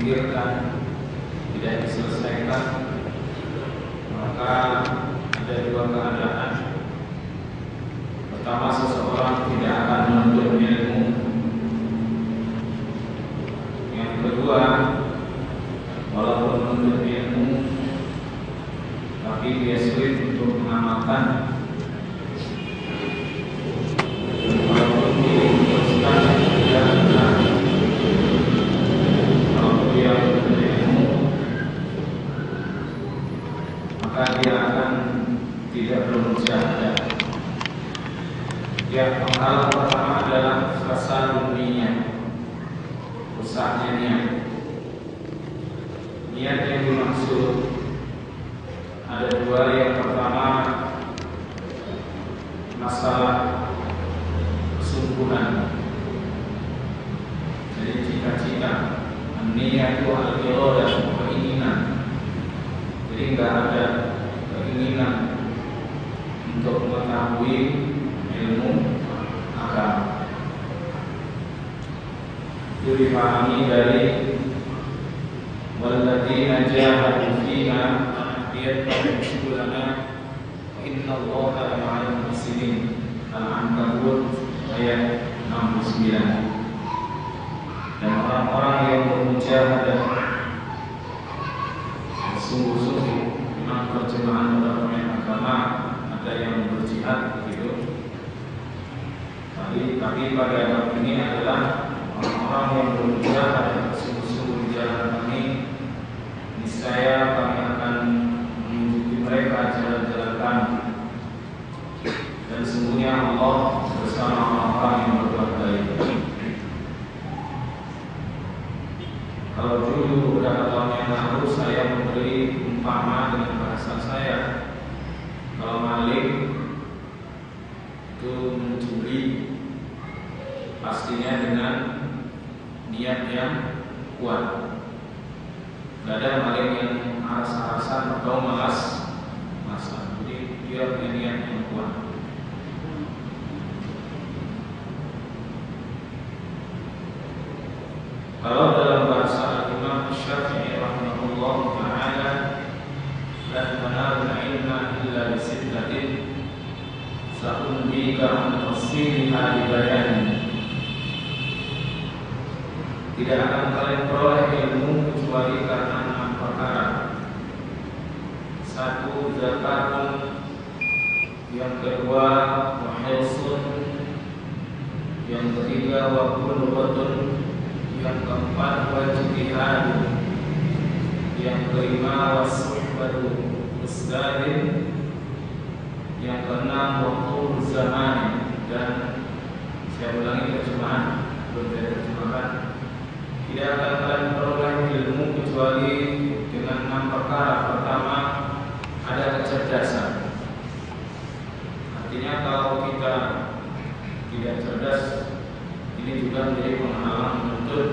dipikirkan, tidak diselesaikan, maka ada dua keadaan. Pertama, seseorang tidak akan menuntut ilmu. Yang kedua, walaupun menuntut ilmu, tapi dia sulit untuk mengamalkan. Walaupun dia meneruskan perjalanan, kalau dia menuntut ilmu, maka dia akan tidak bermujahadah. Yang penghalang pertama adalah rasa niat, rusaknya niat. Niat yang dimaksud ada dua. Yang pertama, masalah kesungguhan. Jadi cita-cita, niat itu al-iradah, keinginan. Jadi nggak ada keinginan untuk mengetahui ilmu agama. Itu dipahami dari walladzina jahadu fina lanahdiyannahum innallaha lama'al muhsinin. Al-Ankabut ayat 69. Dan orang-orang yang bermujahadah sungguh-sungguh, memang terjemahan orang agama ada yang berjihad gitu. Tapi pada bab ini adalah orang-orang yang bermujahadah sungguh-sungguh di jalan kami, niscaya kami akan menunjuki mereka jalan-jalan kami. Dan sungguhnya Allah bersama orang-orang yang berbuat baik. Kalau dulu beberapa tahun yang lalu saya memberi umpama dengan bahasa saya, kalau maling itu mencuri, pastinya dengan niat yang kuat. Gak ada maling yang aras-arasan atau malas-malasan. Jadi dia punya niat yang kuat. Kalau dalam bahasa Imam Syafi'i rahimahullah ta'ala, lan tanalul ilma illa bisittatin sa'unbika an tafsiliha li bayani. Tidak akan kalian peroleh ilmu kecuali karena 6 perkara. 1, zakatun. Yang kedua, wahilsun. Yang ketiga, wabulughatun. Yang keempat, wajtihadun. Yang kelima, wasuhbatu ustadin. Yang keenam, waktu zaman. Dan saya ulangi terjemahan, belum saya terjemahkan. Tidak akan kalian peroleh ilmu kecuali dengan 6 perkara. Pertama, ada kecerdasan. Artinya kalau kita tidak cerdas, ini juga menjadi penghalang menuntut.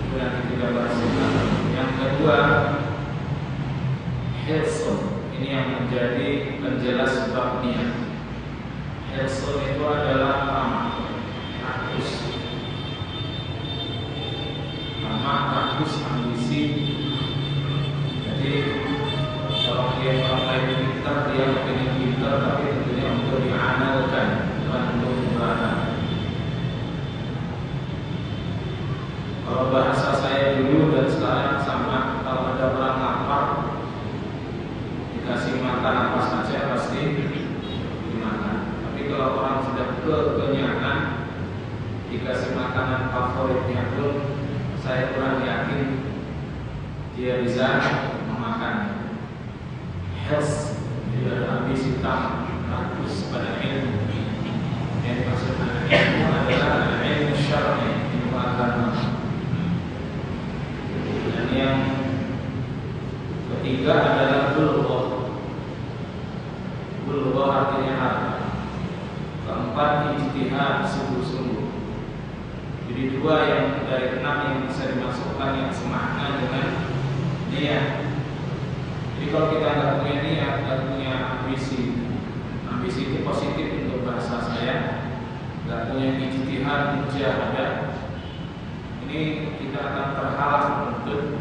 Itu nanti kita bahas. Yang kedua, hirsun. Ini yang menjadi penjelas sebab niat. Hirsun itu adalah rakus. Rakus, ambisi. Jadi kalau dia orang lain pintar, dia ingin pintar, tapi tentunya untuk dianalkan, bukan untuk mengurangkan. Kalau bahasa saya dulu dan sekarang sama. Kalau ada orang lapar, dikasih makan apa saja pasti dimakan. Tapi kalau orang sudah kekenyangan, dikasih makanan favoritnya pun saya kurang yakin dia bisa memakan. Health, jadi ada ambisi rakus pada ilmu. Yang maksudnya ilmu adalah ilmu syar'i, ilmu agama. Dan yang ketiga adalah bulughah. Bulughah artinya harta. Keempat, ijtihad, sungguh-sungguh. Jadi dua yang dari 6 yang bisa dimasukkan yang semakna dengan niat. Jadi kalau kita nggak punya niat, nggak punya ambisi, ambisi itu positif untuk bahasa saya, nggak punya ijtihad, mujahadah, ini ini kita akan terhalang untuk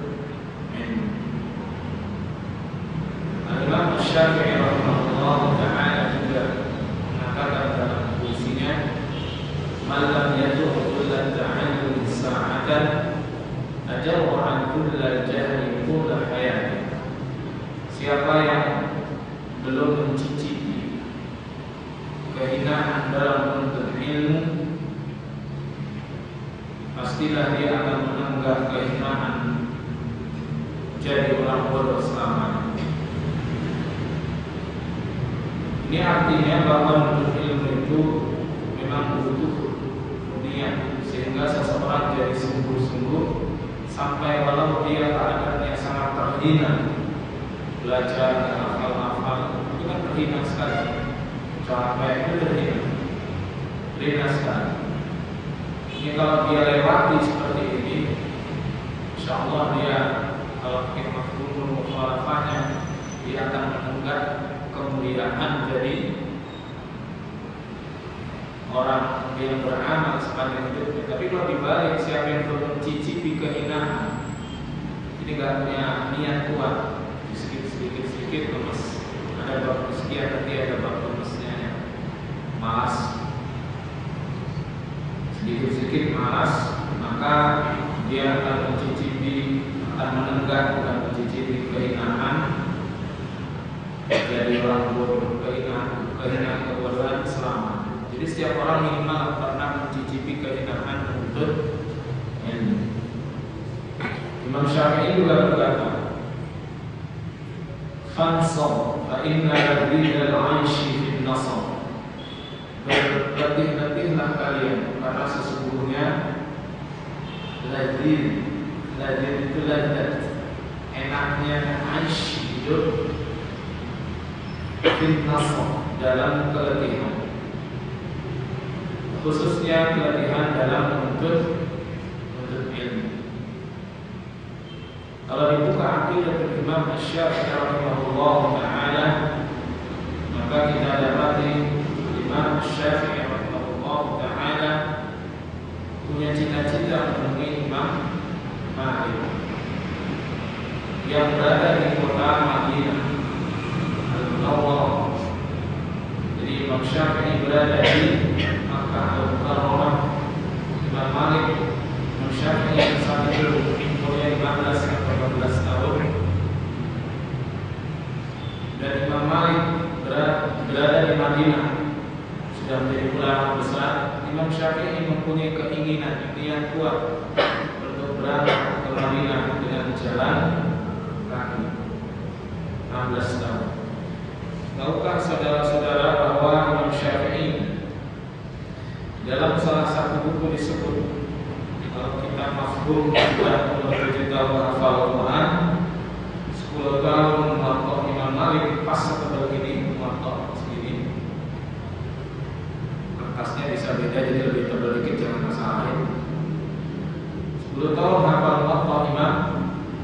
ilmu. Imam Syafi'i rahimahullah ta'ala juga mengatakan dalam puisinya, "Man lam yatuq kulla ta'allum sa'atan ajaw an kulla jahli kulla hayati." Siapa yang belum mencicipi kehinaan dalam menuntut ilmu, pastilah dia akan menenggak kehinaan jadi orang bodoh selamanya. Ini artinya bahwa menuntut ilmu itu memang butuh niat, sehingga seseorang jadi sungguh-sungguh sampai walau dia keadaannya sangat terhina, belajar dan hafal-hafal itu kan terhina sekali, capek itu terhina sekali. Ini kalau dia lewati seperti ini, insya Allah dia kalau mafhumul mukhalafahnya, dia akan menenggak kemuliaan jadi orang yang beramal sepanjang hidupnya. Tapi kalau dibalik, siapa yang belum mencicipi kehinaan, ini gak punya niat kuat, sedikit lemes. Ada bab sekian, nanti ada bab lemesnya, malas, sedikit malas, maka dia akan mencicipi, akan menenggak, bukan mencicipi kehinaan, jadi orang bodoh, kehinaan kebodohan selama. Jadi setiap orang minimal pernah mencicipi kehinaan untuk ilmu. Imam Syafi'i juga berkata, "Fansab fa inna ladhidal 'aishi fin nasab." Berlatih-latihlah kalian, karena sesungguhnya ladhid itu ladhat, enaknya 'aish hidup, fin nasab dalam keletihan, khususnya keletihan dalam menuntut ilmu. Kalau dibuka aqidah Imam Syafi'i rahimahullah ta'ala, maka kita dapati Imam Syafi'i rahimahullah ta'ala punya cita-cita menemui Imam Malik yang berada di kota Madinah Al-Munawwarah. Jadi Imam Syafi'i berada di Makkah Al-Mukarramah. Imam Malik, Imam Syafi'i yang saat itu umurnya 15 atau 18 tahun, dan Imam Malik berada di Madinah, sudah menjadi ulama besar. Imam Syafi'i mempunyai keinginan yang kuat untuk berangkat ke Madinah dengan jalan kaki 16 tahun. Tahukah saudara-saudara bahwa Imam Syafi'i dalam salah satu buku disebut, kalau kita mafhum 27 tahun hafal Quran, 10 tahun muwatta Imam Malik, pas setebal ini muwatta segini. Kertasnya bisa beda, jadi lebih tebal dikit, jangan masalahin. 10 tahun hafal muwatta Imam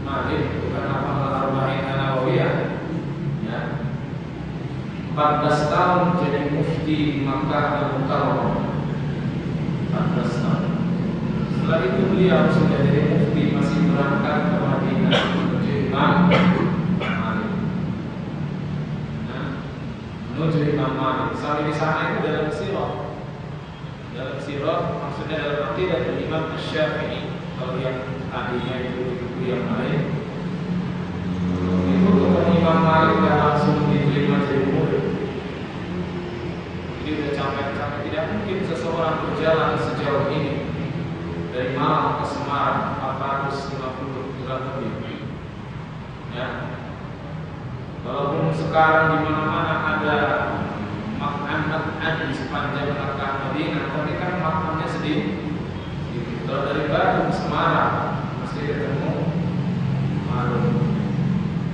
Malik, bukan hafal Arba'in An-Nawawiyah. 14 tahun jadi mufti Makkah Al-Mukarramah. 14 tahun. Setelah itu beliau sudah jadi mufti, masih berangkat ke Madinah menuju Imam Malik. Menuju Imam Malik. Sampai di sana itu dalam sirah. Dalam sirah maksudnya dalam aqidah Imam Syafi'i. Kalau yang tadinya itu buku yang lain, itu untuk Imam Malik dan langsung diterima jadi murid. Jadi sudah capek-capek, tidak mungkin seseorang berjalan sejauh ini dari Malang ke Semarang 450 km. Ya, walaupun sekarang di mana-mana ada makam di sepanjang Makkah Madinah, tapi kan makamnya sedikit. Kalau dari Bandung ke Semarang mesti ketemu Marun.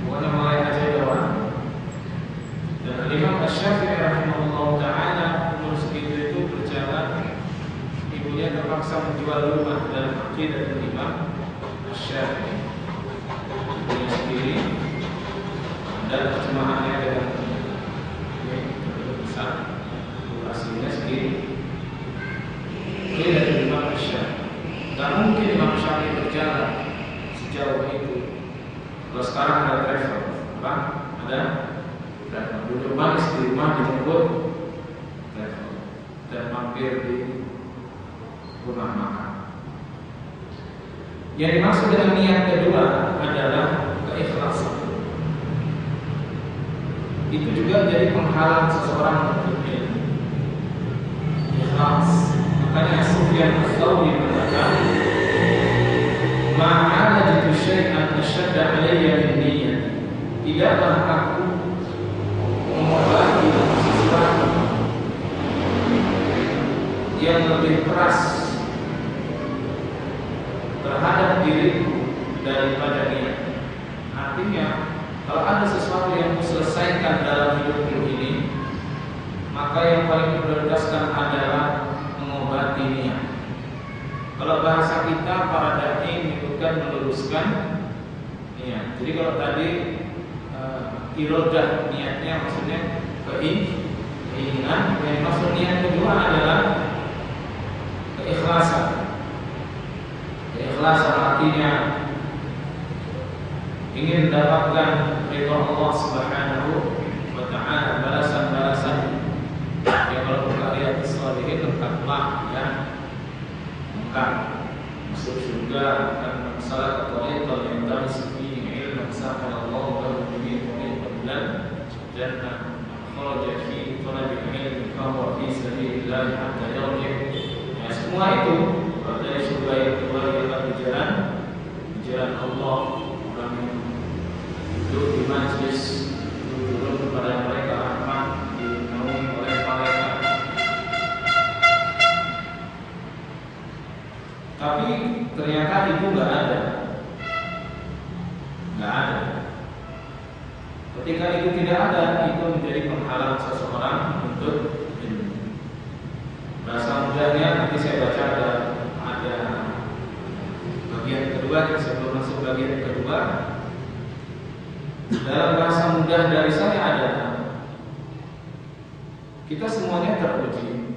Pokoknya mulai aja jauh. Dan Imam Syafi'i rahimahullah ta'ala umur segitu itu berjalan, ibunya terpaksa menjual rumah dalam aqidah Imam Syafi'i. Ibunya sendiri dan terjemahannya dengan besar, durasinya segini. Aqidah Imam Syafi'i. Dan mungkin Imam Syafi'i berjalan sejauh itu. Kalau sekarang ada travel, apa? Ada travel. Duduk manis di rumah dijemput travel dan mampir di rumah makan. Yang dimaksud dengan niat kedua adalah keikhlasan. Itu juga jadi penghalang seseorang untuk ilmu. Ikhlas. Makanya Sufyan Ats-Tsauri berkata, "Ma'ala jitu syai'an asyadda 'alayya min niyyati." Tidaklah aku mengobati sesuatu yang lebih keras terhadap diriku daripada niat. Artinya, kalau ada sesuatu yang selesaikan dalam hidupku ini, maka yang paling diprioritaskan adalah mengobati niat. Kalau bahasa kita para dai menyebutkan meluruskan niat. Jadi kalau tadi irodah niatnya maksudnya keinginan, yang maksud niat kedua adalah keikhlasan. Keikhlasan artinya ingin mendapatkan ridha Allah Subhanahu wa taala, balasan-balasan. Ya kalau buka riyadhus shalihin lengkaplah ya. Lengkap. Masuk surga dan salat tariqal yang tamsuki ilmu sahara Allah wa bihi tariqal jannah kharaja fi talab ilmi fa huwa fi sabilillah hatta yarji'. Ya semua itu dari surga yang kedua ialah di jalan Allah. Orang yang duduk di majlis turun kepada mereka rahmat, dinaungi oleh malaikat. Tapi ternyata itu nggak ada. Ketika itu tidak ada, itu menjadi penghalang seseorang untuk ilmu. Bahasa mudahnya nanti saya baca ada bagian kedua yang sebelum masuk bagian kedua. Dalam bahasa mudah dari saya adalah kita semuanya teruji.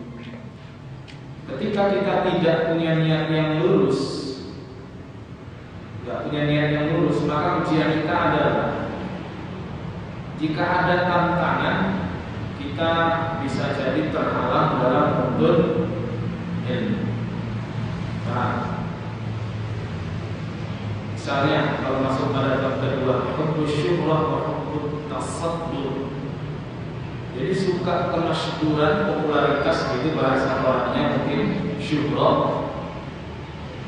Ketika kita tidak punya niat yang lurus, maka ujian kita adalah jika ada tantangan, kita bisa jadi terhalang dalam menuntut ilmu. Misalnya kalau masuk pada bab kedua, hubbus syuhrah wa hubbut tasaddur. Jadi suka kemasyhuran, popularitas, itu bahasa orangnya mungkin syuhrah,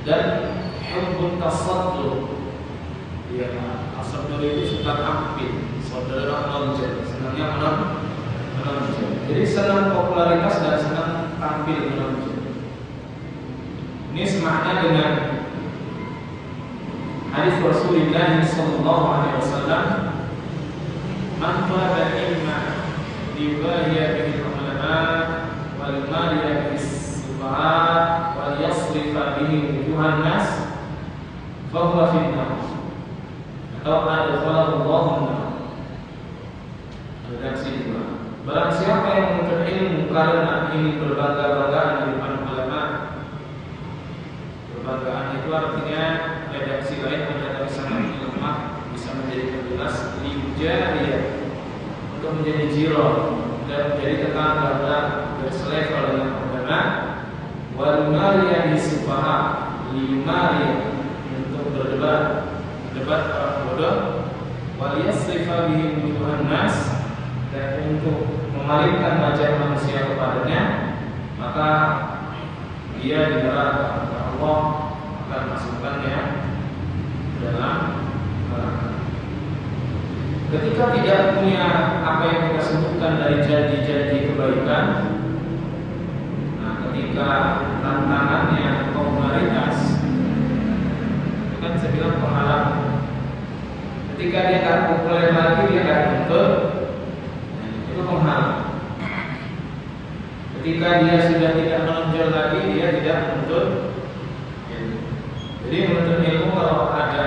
dan hubbut tasaddur. Ya, tasaddur itu suka tampil, saudara menonjol, senangnya menonjol. Jadi senang popularitas dan senang tampil menonjol. Ini semakna dengan hadis Rasulullah sallallahu alaihi wasallam, "Man talaba ilma liyabahiya bihi ulama wal mariya bihi sufaha wal yasrifa bihi wujuhan nas fa huwa fi an-nar." Atau adkhalahu Allahu an-nar. Redaksi dua. Barang siapa yang menuntut ilmu karena ingin berbangga-banggaan di depan ulama. Berbanggaan itu artinya redaksi lain ada tapi sangat lemah, bisa menjadi jelas lijariyah, untuk menjadi jiro dan menjadi tetangga dan berselevel dengan ulama. Wal mariyah disufaha limariyah, untuk berdebat orang bodoh. Wal yasrifa bihi wujuhan nas, dan untuk memalingkan wajah manusia kepadanya, maka dia di neraka. Allah akan masukkannya dalam neraka. Ketika tidak punya apa yang kita sebutkan dari janji-janji kebaikan, nah ketika tantangannya popularitas, itu kan saya bilang penghalang. Ketika dia tak populer lagi, dia akan nuntut, itu penghalang. Ketika dia sudah tidak menonjol lagi, dia tidak menuntut. Jadi menuntut ilmu kalau ada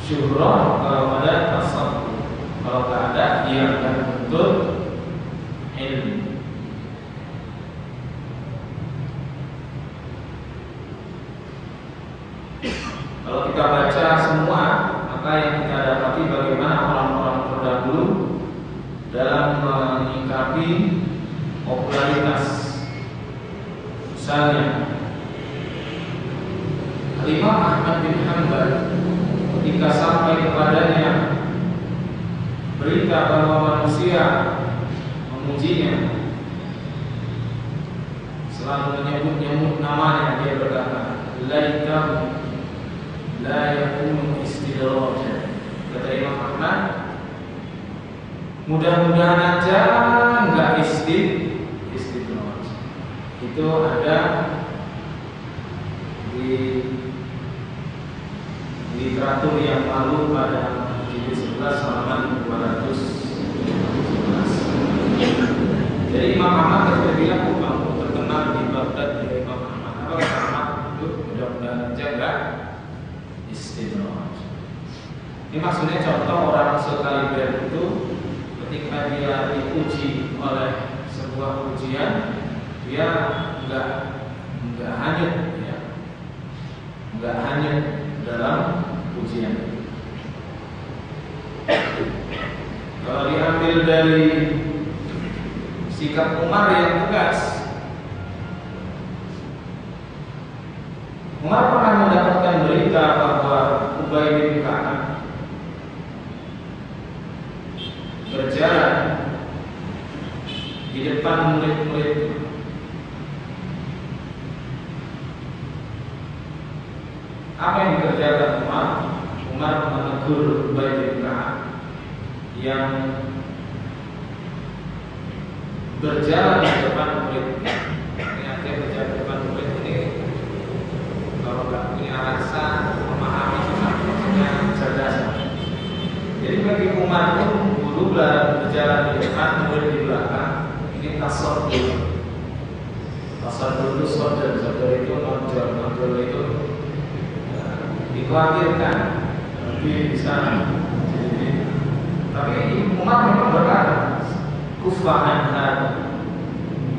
syuhrah, kalau ada tasawuf, kalau tak ada dia akan menuntut ilmu. Kalau kita baca semua, maka yang kita dapati bagaimana orang-orang terdahulu dalam menyikapi popularitas. Misalnya Imam Ahmad bin Hanbal ketika sampai kepadanya berita bahwa manusia memujinya, selalu menyebut-nyebut namanya, dia berkata, laitahu la yakunu istidraja. Kata Imam Ahmad, mudah-mudahan aja enggak istidraj. Itu ada di literatur yang lalu pada jilid 11 halaman 211. Jadi Imam Ahmad ketika bilang kamu terkenal di Baghdad dari Imam Ahmad, apa kata Ahmad itu mudah-mudahan aja enggak istidraj. Ini maksudnya contoh orang sekaliber itu ketika dia diuji oleh sebuah ujian, dia enggak hanyut, ya, enggak hanyut dalam ujian. Kalau diambil dari sikap Umar yang tegas, Umar pernah mendapatkan berita bahwa Ubay bin Ka'ab berjalan di depan murid-murid. Apa yang dikerjakan Umar? Umar menegur Ubay bin Ka'ab yang berjalan di depan murid. Dia berjalan di depan murid ini, kalau nggak punya rasa memahami maksudnya cerdas. Jadi bagi Umar itu guru berjalan di depan, murid di belakang. Ini tasawuf. Tasawuf itu saudara itu nonjol itu dikhawatirkan lebih bisa. Tapi Umar memang berkata, kufaan hada,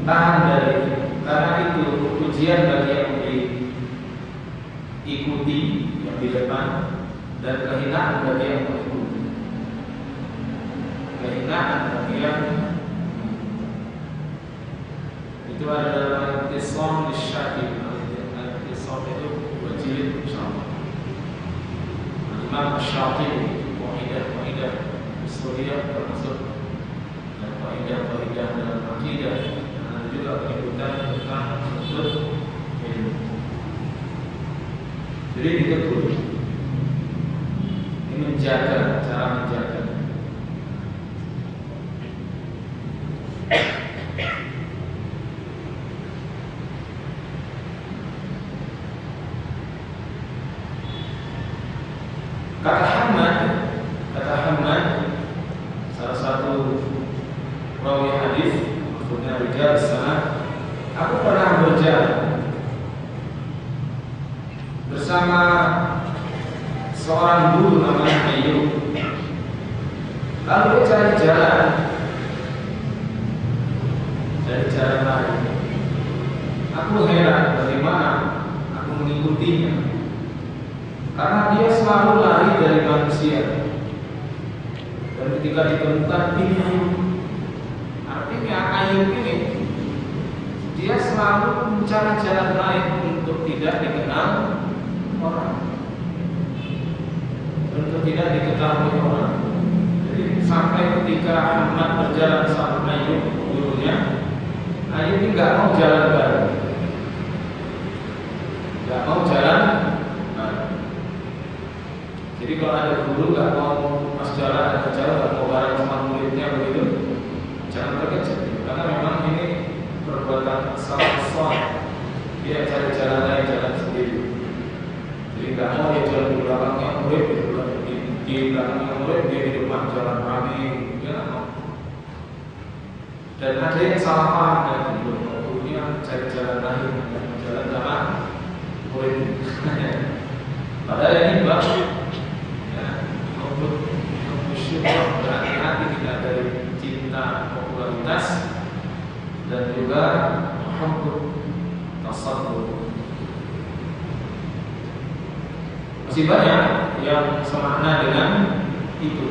tahan dari itu, karena itu ujian bagi yang diikuti yang di depan, dan kehinaan bagi yang mengikuti. Kehinaan bagi yang itu adalah Islam disyakir. Islam itu wajib insyaallah. Imam Syafi'i Qa'idah Usuliyah termasuk dan Qa'idah dalam akidah, dan juga penyebutan tentang unsur ilmu. Jadi ditegur, ini menjaga, cara menjaga. Kata Hamad, salah satu rawi hadis, maksudnya rijal sanad, aku pernah berjalan bersama seorang guru namanya Ayyub. Lalu dia cari jalan lain. Aku heran bagaimana aku mengikutinya, karena dia selalu lari dari manusia. Dan ketika ditemukan ini Ayub, artinya Ayub ini dia selalu mencari jalan lain untuk tidak dikenal orang, untuk tidak diketahui orang. Jadi sampai ketika Ahmad berjalan sama Ayub, gurunya, Ayub ini nggak mau jalan bareng, nggak mau jalan. Jadi kalau ada guru nggak mau pas jalan ada jalan nggak mau bareng sama muridnya begitu, jangan terkejut, karena memang ini perbuatan salah soal. Dia cari jalan lain, jalan sendiri. Jadi nggak mau dia jalan di belakangnya murid, di belakangnya murid dia di depan jalan rame, dia nggak mau. Dan ada yang salah paham dari gurunya cari jalan lain, jalan sama murid. Padahal ini bagus. Berhati-hati kita dari cinta popularitas dan juga hubbut tasadduk. Masih banyak yang semakna dengan itu.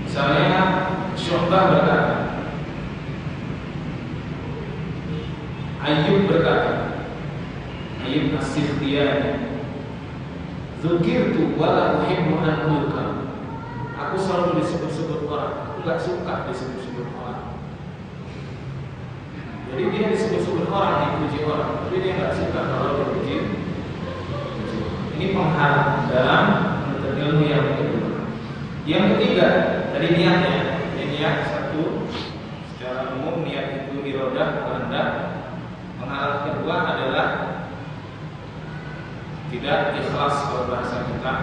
Misalnya Syu'bah berkata, Ayyub berkata, Ayyub As-Sikhtiyani, "Dzukirtu wa la uhibbu an ulqa." Aku selalu disebut-sebut orang, aku gak suka disebut-sebut orang. Jadi dia disebut-sebut orang, dipuji orang, tapi dia gak suka kalau dipuji. Ini penghalang dalam menuntut ilmu yang kedua. Yang ketiga, tadi niatnya. Ini niat satu, secara umum niat itu iradah, kehendak. Penghalang kedua adalah tidak ikhlas kalau bahasa kita.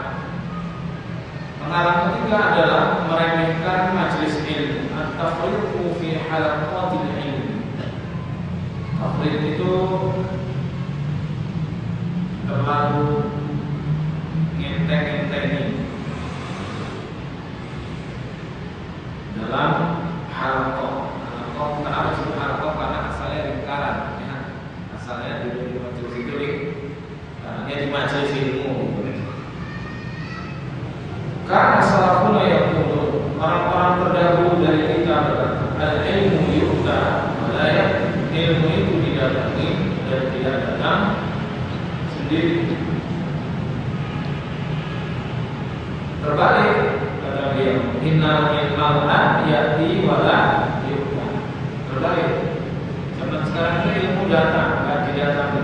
Penghalang ketiga adalah meremehkan majelis ilmu, at-tafriqu fi halaqatil ilmi. Tafriq itu terlalu ngenteng-ngenteni dalam halaqah. Kenapa disebut halaqah? Karena asalnya lingkaran, ya. Asalnya di majelis itu karena di majelis ilmu. Karena salafuna yaqulu, orang-orang terdahulu dari kita berkata, al-ilmu yu'ta wa la ya'ti. Ilmu itu didatangi dan tidak datang sendiri. Terbalik kata dia, innal ilma ya'ti wa la yu'ta. Terbalik. Zaman sekarang ini ilmu datang, enggak didatangi.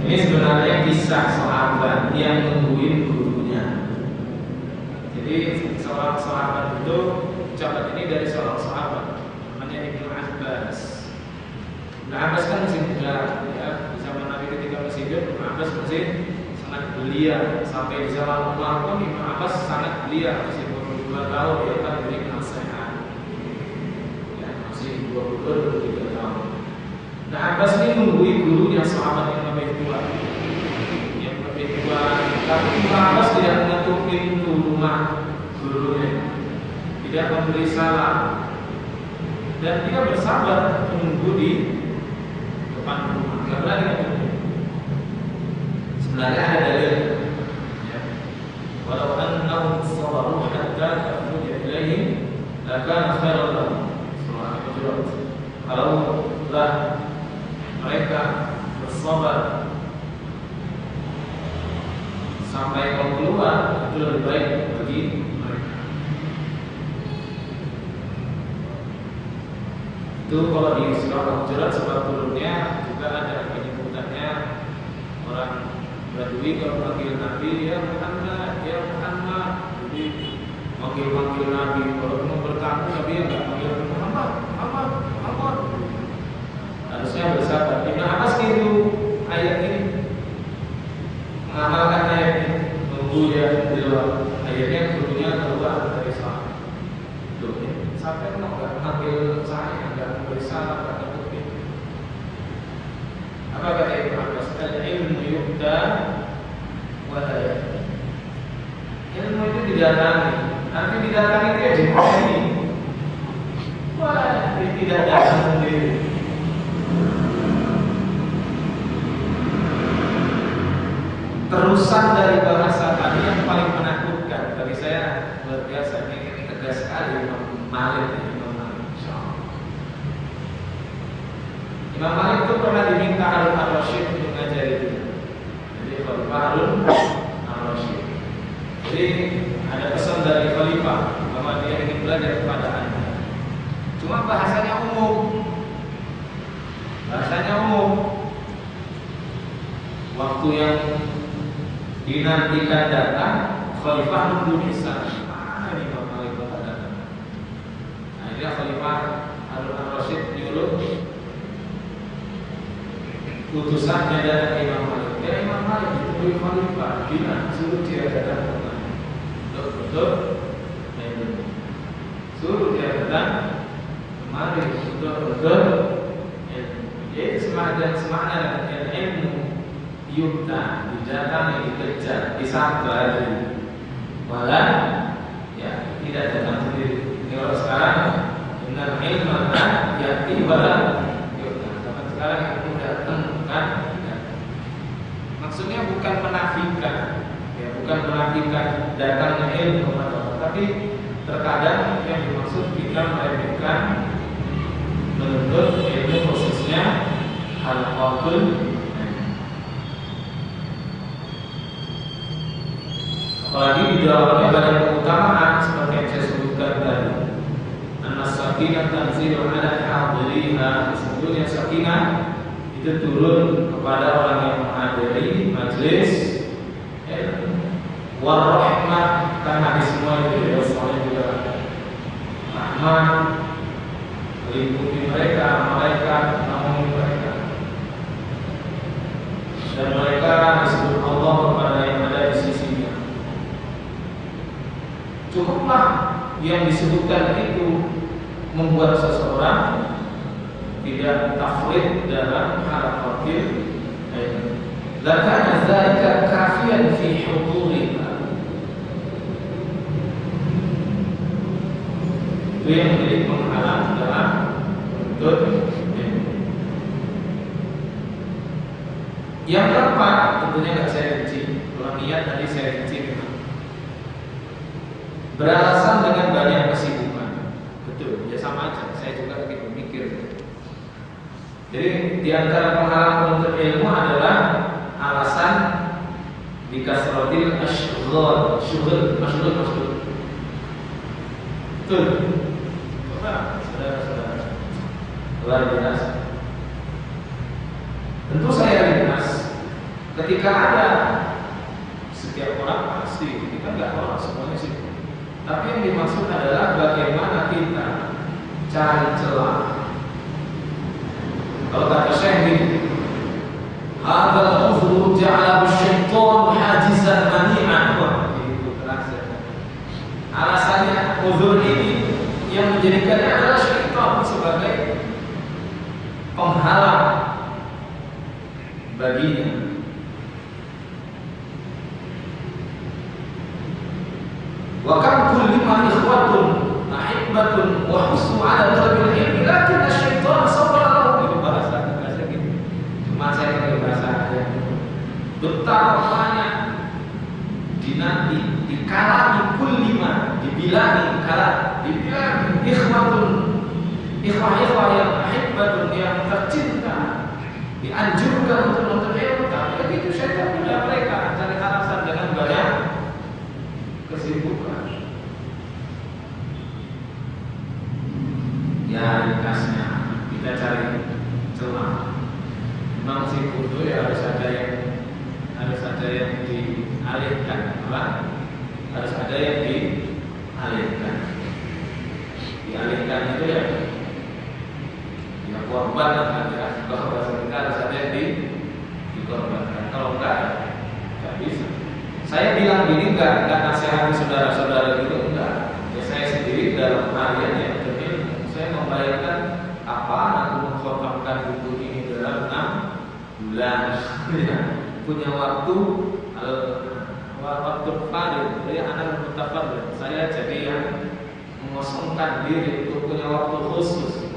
Ini sebenarnya kisah sahabat yang nungguin gurunya. Jadi seorang sahabat itu, ucapan ini dari seorang sahabat namanya Ibnu Abbas. Ibnu Abbas kan masih muda, ya. Di zaman Nabi ketika masih hidup, Ibnu Abbas masih sangat belia. Sampai di zaman Umar pun Ibnu Abbas sangat belia, masih 22 tahun dia kan beri nasihat. Ya, masih 22-23 tahun. Nah, Abbas ini menunggui gurunya sahabat yang lebih tua. Tapi Ibnu Abbas tidak mengetuk pintu rumah gurunya, tidak memberi salam, dan dia bersabar menunggu di depan rumah. Tidak berani menunggu. Sebenarnya ada dalil. Ya. Walau annahum sabaru hatta takhruja ilaihim lakana khairan lahum. Surah Al-Hujurat. Kalau mereka bersabar sampai kau keluar, itu lebih baik bagi mereka. Itu kalau di surah Al-Hujurat sebab turunnya juga ada penyebutannya orang Badui kalau panggil Nabi dia Muhammad, dia Muhammad. Jadi panggil Nabi. Kalau mau bertamu Nabi enggak panggil Muhammad, Muhammad, Muhammad. Harusnya bersabar. Ibnu Abbas itu ayat ini mengamalkan ayat ini, nunggu dia di luar. Akhirnya gurunya keluar dari salat. Sampai enggak panggil saya, enggak memberi salam, enggak ketuk. Apa kata Ibnu Abbas? Al-ilmu yu'ta wa la ya'ti. Ilmu itu didatangi. Nanti didatangi itu ya didatangi. Wah, tidak datang sendiri. Terusan dari bahasa tadi yang paling menakutkan bagi saya luar biasa, ini tegas sekali Imam Malik. Imam Malik itu pernah diminta Harun Ar-Rasyid untuk ngajari dia. Jadi Khalifah Harun Ar-Rasyid. Jadi ada pesan dari Khalifah bahwa dia ingin belajar kepada Anda. Cuma bahasanya umum. Bahasanya umum. Waktu yang dinantikan datang, Khalifah nunggu di sana. Mana ini Imam Malik datang? Nah, ini Khalifah Harun Ar-Rasyid nyuruh utusannya datang ke Imam Malik. Ya Imam Malik ditemui Khalifah, gimana? Suruh dia datang ke mana? Betul? Suruh dia datang kemari. Betul? Jadi semakna dengan ilmu yu'ta, didatangi, dikejar, disabari. Malah ya tidak datang sendiri. Kalau sekarang innal ilma ya'ti wa la yu'ta. Zaman sekarang itu datang kan. Maksudnya bukan menafikan, ya, bukan menafikan datangnya ilmu kepada Allah, tapi terkadang yang dimaksud kita meremehkan menuntut ilmu, khususnya halaqatul. Apalagi di dalamnya banyak keutamaan seperti yang saya sebutkan tadi. An-sakinah tanzilu ala hadiriha. Sebetulnya sakinah itu turun kepada orang yang menghadiri majelis warahmah, karena di semua itu ya soalnya juga rahmat meliputi mereka, namun mereka dan mereka disebut Allah kepada yang ada di sisinya. Cukuplah yang disebutkan itu membuat seseorang tidak tafrid dalam harakatil lakana dzalika kafiyan fi huduriha. Itu yang menjadi penghalang dalam menuntut. Yang keempat, tentunya nggak saya rinci. Kalau niat tadi saya rinci memang. Beralasan dengan banyak kesibukan. Betul, ya sama aja. Saya juga lagi berpikir. Jadi di antara penghalang penuntut ilmu adalah alasan dikasratil asyghal, masyghul. Betul. Coba saudara-saudara. Luar biasa. Tentu saya ringkas. Ketika ada setiap orang pasti, kita nggak orang semuanya sih. Tapi yang dimaksud adalah bagaimana kita cari celah. Kalau kata Syekh ini, hadzal uzru ja'alahu syaitan hajizan mani'an. Itu terasa. Alasannya uzur ini yang menjadikannya adalah syaitan sebagai penghalang baginya. Wa kam kulli ma ikhwatun ahibbatun wa husnu ala talabil ilmi lakin asy-syaitan sawwara lahu. Itu bahasa gitu. Cuma saya pakai bahasa aja. Betapa banyak dinanti dikalami kulli ma dibilangi ikhwatun ikhwah yang ahibbatun yang tercinta dianjurkan untuk menuntut ilmu, tapi begitu syaitan tidak mereka cari alasan dengan banyak kesibukan. Ya ringkasnya kita cari celah. Memang sibuk itu ya harus ada yang dialihkan, harus ada yang dialihkan. Dialihkan itu ya korban lah, kalau bahasa kita harus ada yang dikorbankan. Kalau enggak bisa. Saya bilang gini enggak nasihati saudara-saudara gitu, enggak. Ya saya sendiri dalam harian ya, jadi saya membayangkan apa aku mengkhotamkan buku ini dalam 6 bulan. Punya waktu farid, ya anak mutafar. Saya jadi yang mengosongkan diri untuk punya waktu khusus.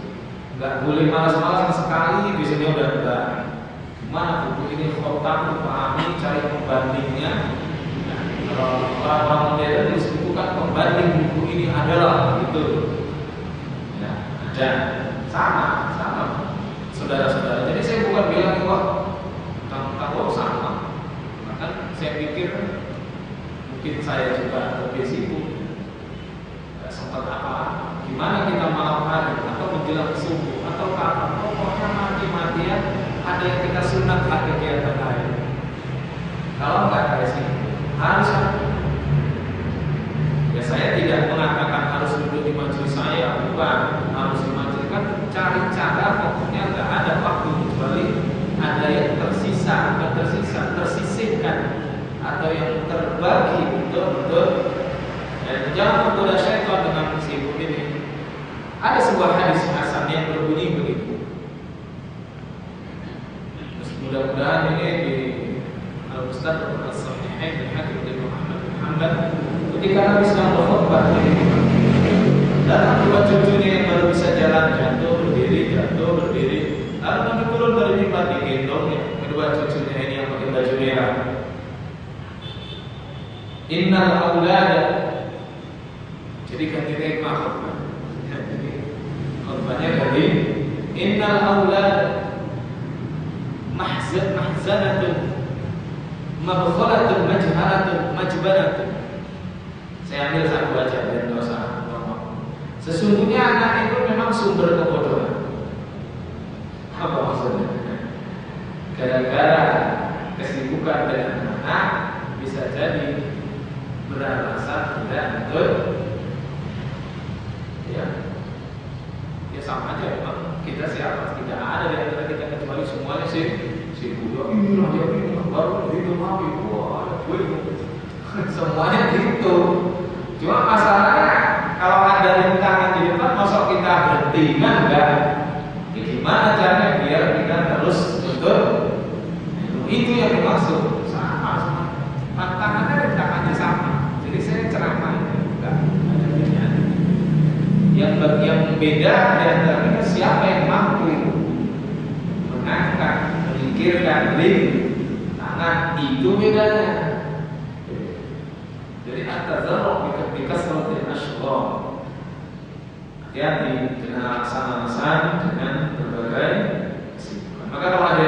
Enggak boleh malas-malasan sekali, biasanya udah enggak. Gimana buku ini khotam, pahami, cari pembandingnya. Orang-orang modern disebutkan pembanding buku ini adalah gitu. Ya, ada sama saudara-saudara. Jadi saya bukan bilang wah tahu sama. Bahkan saya pikir mungkin saya juga lebih sibuk. Gak sempat apa. Gimana kita malam hari atau menjelang subuh atau kapan? Pokoknya mati-matian ada yang kita sunatkan kegiatan lain. Kalau enggak kayak sini harus. Ya saya tidak mengatakan harus duduk di majelis saya, bukan harus di majelis, kan cari cara pokoknya enggak ada waktu kecuali ada yang tersisihkan atau yang terbagi untuk dan jangan menggoda syaitan dengan sibuk ini. Ada sebuah hadis hasan yang berbunyi begitu. Mudah-mudahan ini di Al-Mustadrak As-Sahihain dari Hakim bin Muhammad bin Hanbal ketika Nabi sedang berkhutbah datang dua cucunya yang baru bisa jalan, jatuh berdiri. Lalu Nabi turun dari mimbar digendong kedua cucunya ini yang pakai baju merah. Innal aulada. Jadi ganti tema khutbah. Jadi khutbahnya ganti innal aulada mahzanatun mabkhalatun majhalatun majbanatun. Saya ambil satu aja dan enggak usah ngomong. Sesungguhnya anak itu memang sumber kebodohan. Apa maksudnya? Gara-gara kesibukan dengan anak bisa jadi beralasan tidak betul. Ya sama aja memang kita siapa? Tidak ada di antara kita kecuali semuanya sibuk. Ya ini baru hidup mati. Wah, semuanya gitu. Cuma masalahnya kalau ada rintangan di depan, masa kita berhenti kan enggak? Ya gimana caranya biar kita terus betul? Itu yang dimaksud. Sama. Tantangannya rintangannya sama. Jadi saya ceramah enggak ada bedanya. Yang beda di antara kita siapa yang mampu mengangkat, memikirkan tangan, itu bedanya. Jadi at-tazarru' bi kasratil ashghal. Hati-hati dengan alasan-alasan dengan berbagai kesibukan. Maka kalau ada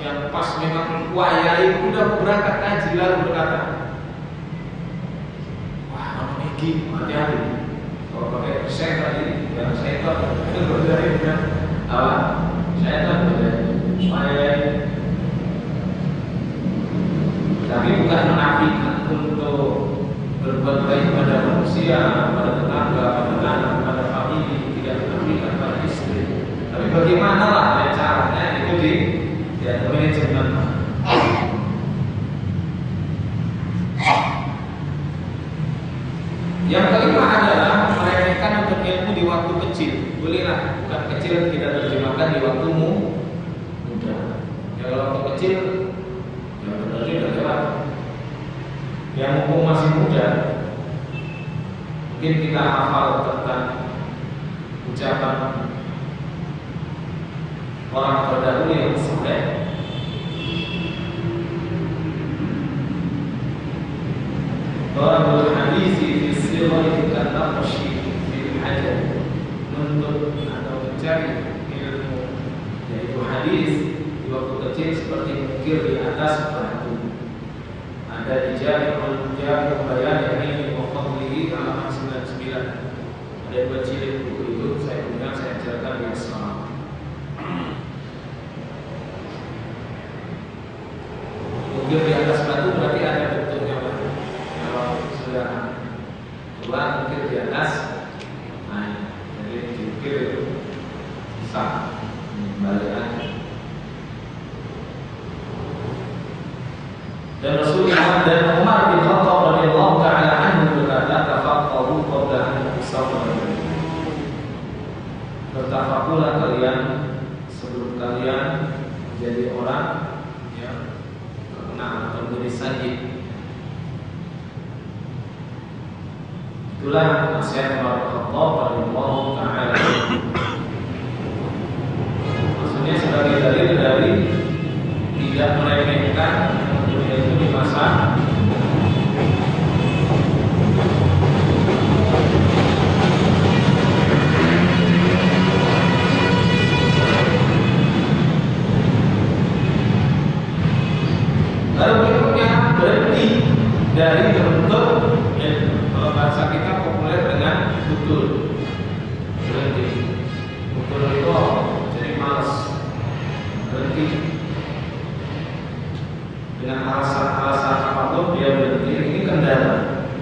yang pas memang wayai udah berangkat haji lalu berkata, wah kamu Megi, hati-hati. Kalau pakai saya tadi, yang saya itu berdari dengan apa? Saya tahu berdari wayai. Tapi bukan menafikan untuk berbuat baik pada manusia, pada tetangga, pada anak, pada famili, tidak menafikan pada istri. Tapi bagaimana lah caranya itu di manajemen. Yang kelima adalah meremehkan untuk ilmu di waktu kecil. Bolehlah, bukan kecil kita terjemahkan di waktu muda. Ya kalau waktu kecil, ya berarti udah lewat. Yang mumpung masih muda, mungkin kita hafal tentang ucapan orang terdahulu yang soleh. Babul hadisi fi sirri kan-naqshi fil hajar, menuntut atau mencari ilmu yaitu hadis di waktu kecil seperti mengukir di atas batu. Ada di Jami'ul Bayan ini wa fadlihi halaman 99. Ada dua jilid buku itu, saya kemudian saya ajarkan di asrama. Mungkin di atas batu berarti ada bentuknya Pak. Kalau sudah keluar mungkin di atas naik. Jadi diukir bisa balik. Dan Rasulullah dan Umar bin Khattab radhiyallahu taala anhu berkata, "Tafaqahu qabla an tusawwar." Bertafakulah kalian sebelum kalian menjadi orang yang terkenal atau menjadi sajid. Itulah nasihat Umar bin Khattab radhiyallahu taala. Maksudnya sebagai dalil dari tidak meremehkan itu di masa lalu berikutnya berhenti dari bentuk kalau bahasa kita populer dengan betul berhenti. Betul itu jadi malas, berhenti dengan alasan-alasan apapun dia berhenti. Ini kendala.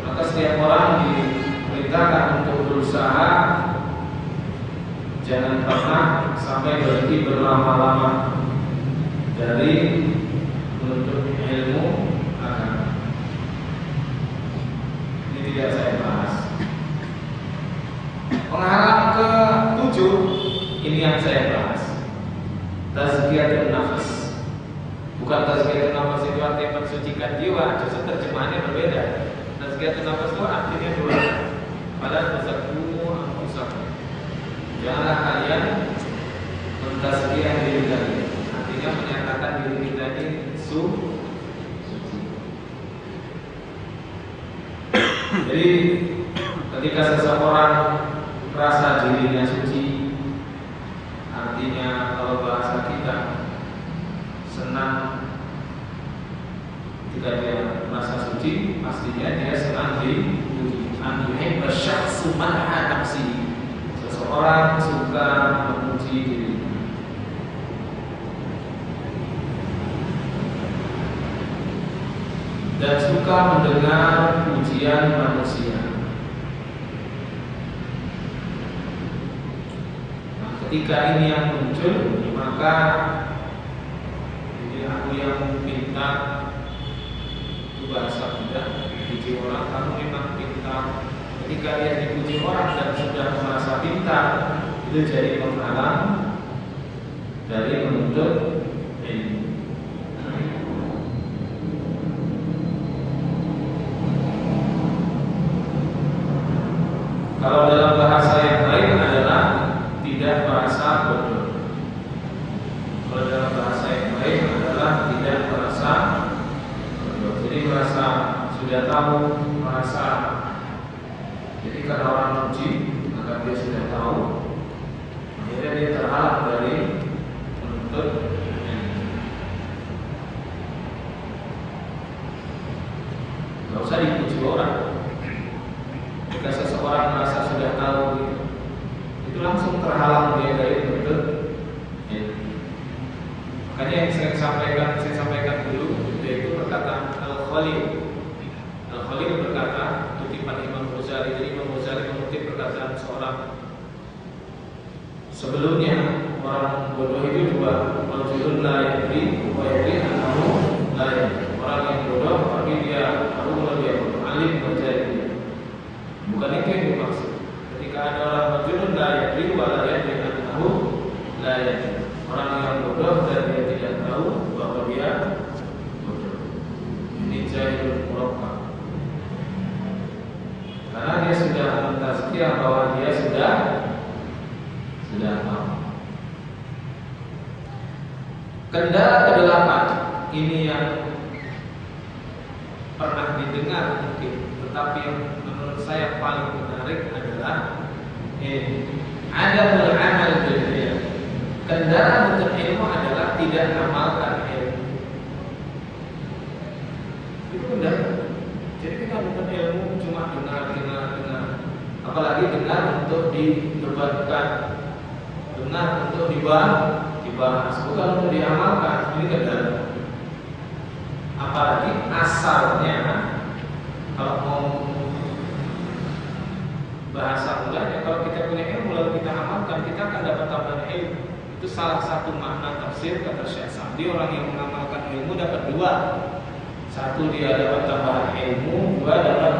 Maka setiap orang diperintahkan untuk berusaha jangan pernah sampai berhenti berlama-lama dari menuntut ilmu agama. Ini tidak saya bahas. Penghalang ke-7 ini yang saya bahas. Tazkiyatun nafs. Bukan tazkiyatun nafas itu artinya mensucikan jiwa, justru terjemahannya berbeda. Tazkiyatun nafas itu artinya dua. Pada tazakkumu anfusakum. Janganlah kalian mentazkiyah diri kalian. Artinya menyatakan diri kita ini suci. Jadi ketika seseorang merasa dirinya suci, artinya kalau bahasa kita senang ketika dia merasa suci, pastinya dia senang dipuji. An-yuhibba syakhsu madha nafsihi. Seseorang suka memuji dirinya. Dan suka mendengar pujian manusia. Nah, ketika ini yang muncul, maka ini aku yang pintar, itu bahasa Buddha, dipuji orang, kamu memang pintar. Ketika dia dipuji orang dan sudah merasa pintar, itu jadi penghalang dari menuntut ilmu. Kalau dalam bahasa yang lain adalah tidak merasa bodoh. Kalau dalam bahasa yang lain adalah tidak merasa bodoh. Jadi merasa sudah tahu, merasa. Jadi karena orang muji, maka dia sudah tahu. Akhirnya dia terhalang dari menuntut ilmu. Gak usah dipuji orang. Jika seseorang merasa sudah tahu, itu langsung terhalang dia dari menuntut ilmu. Makanya yang saya sampaikan dulu, yaitu perkataan Al-Khalil. Al-Khalil berkata, kutipan Imam Ghazali. Jadi Imam Ghazali mengutip perkataan seorang. Sebelumnya orang bodoh itu dua, rajulun la yadri wa yadri annahu la yadri. Orang yang bodoh tapi dia tahu kalau dia bodoh, alim berjaya. Bukan itu yang dimaksud. Ketika ada orang rajulun la yadri wa la yadri annahu la yadri. Orang yang bodoh dan dia tidak tahu bahwa dia bodoh. Ini jahilun murakkab. Karena dia sudah mentazkiyah bahwa dia sudah tahu. Kendala kedelapan ini yang pernah didengar mungkin, tetapi yang menurut saya paling menarik adalah adamul amal bil ilm. Kendala untuk ilmu adalah tidak mengamalkan ilmu. Itu kendala. Jadi kita bukan ilmu cuma dengar. Apalagi dengar untuk didebatkan, dengar untuk dibahas, bukan untuk diamalkan. Ini kendala. Apalagi asalnya, kalau mau bahasa mudahnya, kalau kita punya ilmu lalu kita amalkan, kita akan dapat tambahan ilmu. Itu salah satu makna tafsir kata Syekh Sa'di. Orang yang mengamalkan ilmu dapat dua. Satu, dia dapat tambahan ilmu. Dua, dapat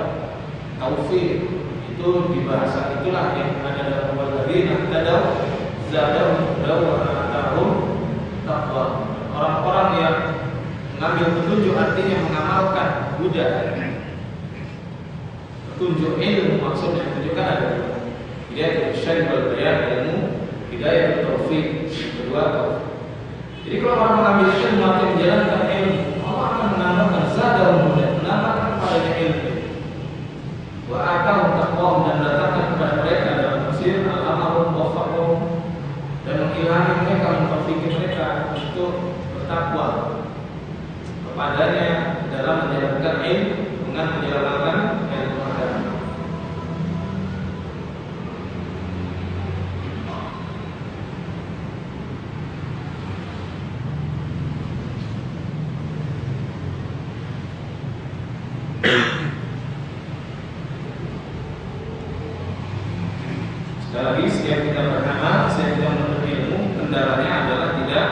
taufik. Itu di bahasa itulah yang ada dalam walladzina tadaw zadahum hudan wa atahum taqwa. Orang-orang yang mengambil petunjuk artinya mengamalkan huda. Petunjuk ilmu maksudnya menunjukkan ada hidayah syar'i wal bayan, ilmu, hidayah taufik, kedua taufik. Jadi kalau orang mengambil ilmu atau menjalankan ilmu, Allah akan menambahkan zadahum hudan, menambahkan padanya ilmu. Wa atahum taqwa, dan datangkan kepada mereka dalam tafsir al-amahum wafaqahum, dan mengilhami mereka, mentaufikkan mereka untuk bertakwa kepadanya dalam menjalankan ilmu dengan menjalankan ilmu agama. Sekali lagi, setiap kita beramal, setiap kita menuntut ilmu, kendalanya adalah tidak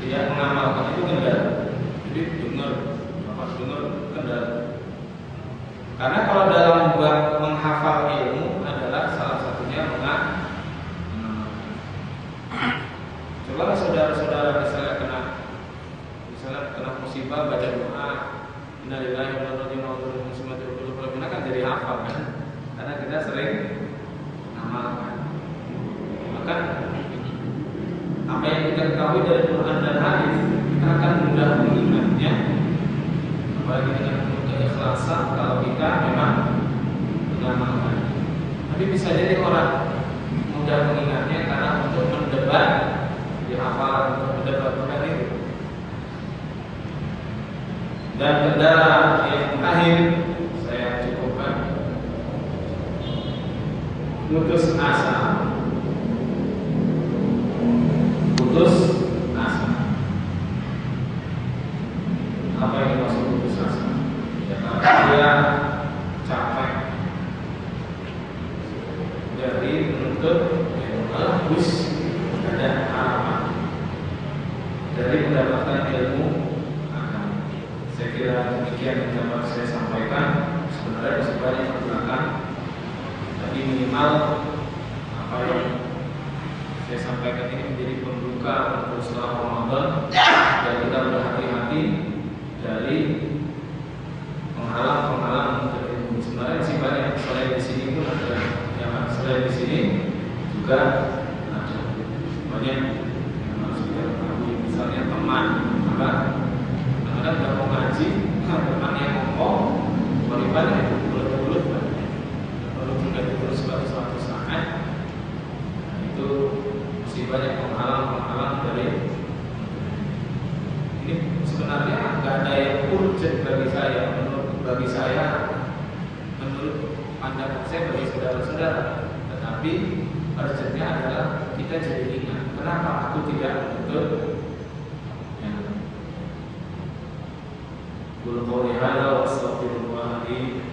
mengamalkan. Itu kendala. Jadi dengar kendala. Karena kalau dalam buat menghafal ilmu adalah salah satunya mengamalkan. Coba saudara-saudara misalnya kena musibah, baca doa, innalillahi wa inna ilaihi raji'un, kan jadi hafal kan? Karena kita sering mengamalkan. Maka apa yang kita ketahui dari Quran dan hadis, kita akan mudah mengingatnya. Apalagi dengan keikhlasan, kalau kita memang Tapi bisa jadi orang mudah mengingatnya karena untuk mendebat dihafal, untuk mendebat bukan itu. Dan kendala yang terakhir saya cukupkan, putus asa. Putus asa. Apa yang dimaksud putus asa? Ya, karena dia capek dari menuntut menghapus ada harapan dari mendapatkan ilmu agama. Saya kira demikian yang dapat saya sampaikan. Sebenarnya masih banyak yang belakang, tapi minimal apa yang saya sampaikan ini menjadi pembuka untuk setelah Ramadan, dan kita berhati-hati dari penghalang-penghalang untuk ilmu. Sebenarnya masih banyak, selain di sini pun ada, yang selain di sini juga ada banyak yang harus kita ketahui. Misalnya teman, maka kadang-kadang udah mau ngaji, teman yang ngomong, balik-balik bulut-bulut, lalu juga terus suatu saat, itu masih banyak penghalang-penghalang dari ini. Sebenarnya nggak ada yang urgent bagi saya, menurut pandangan saya bagi saudara-saudara. Tetapi urgentnya adalah kita jadi ingat, kenapa aku tidak menuntut qul qawli hadza wa astaghfirullah li